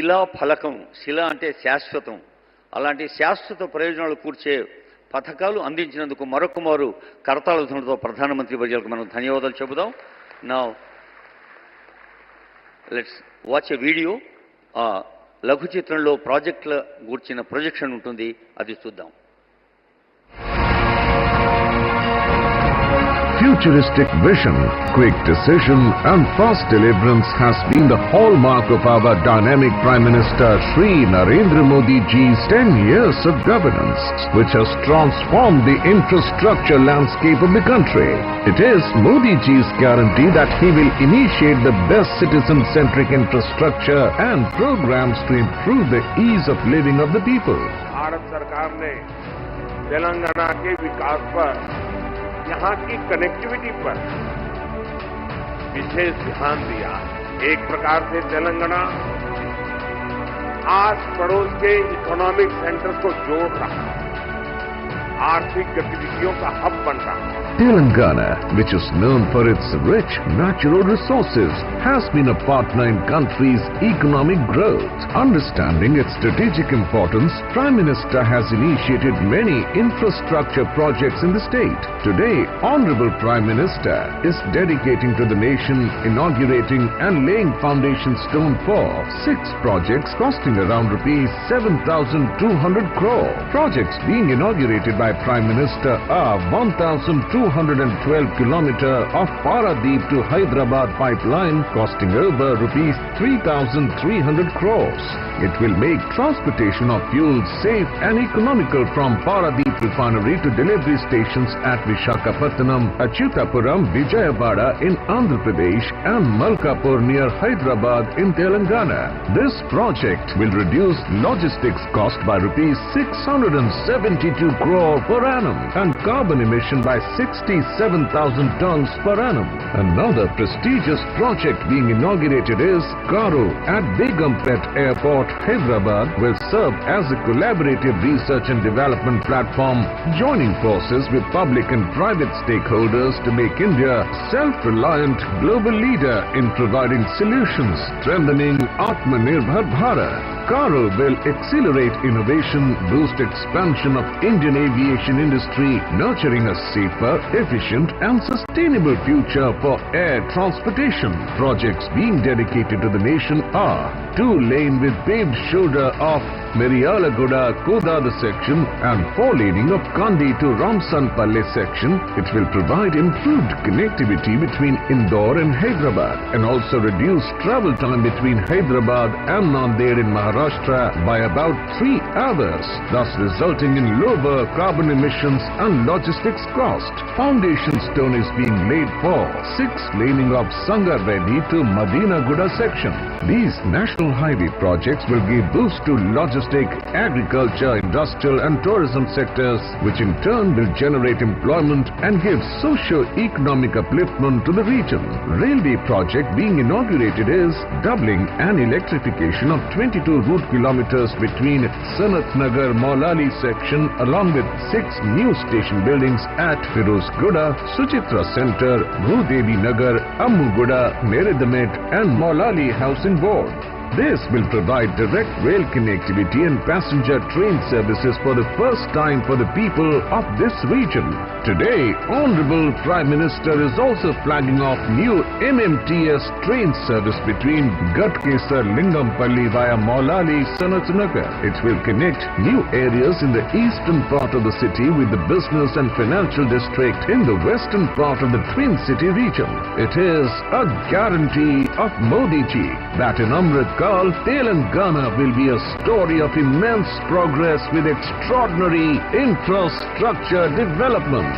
శిలా ఫలకం, శిల అంటే శాశ్వతం, అలాంటి శాశ్వత ప్రయోజనాలు కూర్చే పథకాలు అందించినందుకు మరొకమారు కరతాళ ధ్వనులతో ప్రధానమంత్రి వర్యులకు మనం ధన్యవాదాలు చెబుదాం. Now let's watch a video. లఘు చిత్రంలో ప్రాజెక్టుల గూర్చిన ప్రొజెక్షన్ ఉంటుంది, అది చూద్దాం. Futuristic vision, quick decision and fast deliverance has been the hallmark of our dynamic Prime Minister Shri Narendra Modi ji's 10 years of governance, which has transformed the infrastructure landscape of the country. It is Modi ji's guarantee that he will initiate the best citizen-centric infrastructure and programs to improve the ease of living of the people. Bharat सरकार ने तेलंगाना के विकास पर, यहाँ की connectivity पर विशेष ध्यान दिया. एक प्रकार से तेलंगाना आस पड़ोस के इकोनॉमिक सेंटर को जोड़ रहा है, आर्थिक गतिविधियों का हब बन रहा है. Telangana, which is known for its rich natural resources, has been a partner in country's economic growth. Understanding its strategic importance, Prime Minister has initiated many infrastructure projects in the state. Today, Honorable Prime Minister is dedicating to the nation, inaugurating and laying foundation stone for 6 projects costing around rupees 7,200 crore. Projects being inaugurated by Prime Minister are 1,212 kilometer of Paradip to Hyderabad pipeline costing over rupees 3,300 crores. It will make transportation of fuel safe and economical from Paradip refinery to delivery stations at Visakhapatnam, Achyutapuram, Vijayawada in Andhra Pradesh and Malkapur near Hyderabad in Telangana. This project will reduce logistics cost by rupees 672 crore per annum and carbon emission by 67,000 tons per annum. Another prestigious project being inaugurated is Karo at Begumpet Airport, Hyderabad, will serve as a collaborative research and development platform, joining forces with public and private stakeholders to make India self-reliant global leader in providing solutions, strengthening Atmanirbhar Bharat. Karo will accelerate innovation, boost expansion of Indian aviation industry, nurturing a safer, efficient and sustainable future for air transportation. Projects being dedicated to the nation are 2-lane with paved shoulder of Meriyalaguda Kodada section and 4-laning of Kandi to Ramsanpalle section. It will provide improved connectivity between Indore and Hyderabad and also reduce travel time between Hyderabad and Nanded in Maharashtra by about 3 hours, thus resulting in lower carbon emissions and logistics cost. Foundation stone is being laid for 6-laning of Sangareddy to Madinaguda section. These national highway projects will give boost to logistic, agriculture, industrial and tourism sectors, which in turn will generate employment and give socio-economic upliftment to the region. Railway project being inaugurated is doubling and electrification of 22 route kilometers between Sanat Nagar Maulali section along with 6 new station buildings at Firozguda, Suchitra Center, Bhudevi Nagar, Ammuguda, Neridamet and Maulali Housing Board. This will provide direct rail connectivity and passenger train services for the first time for the people of this region. Today, Honorable Prime Minister is also flagging off new MMTS train service between Gatkesar Lingampalli via Maulali Sanatnagar. It will connect new areas in the eastern part of the city with the business and financial district in the western part of the Twin City region. It is a guarantee of Modi ji that in Amrit Kal, Telangana will be a story of immense progress with extraordinary infrastructure development.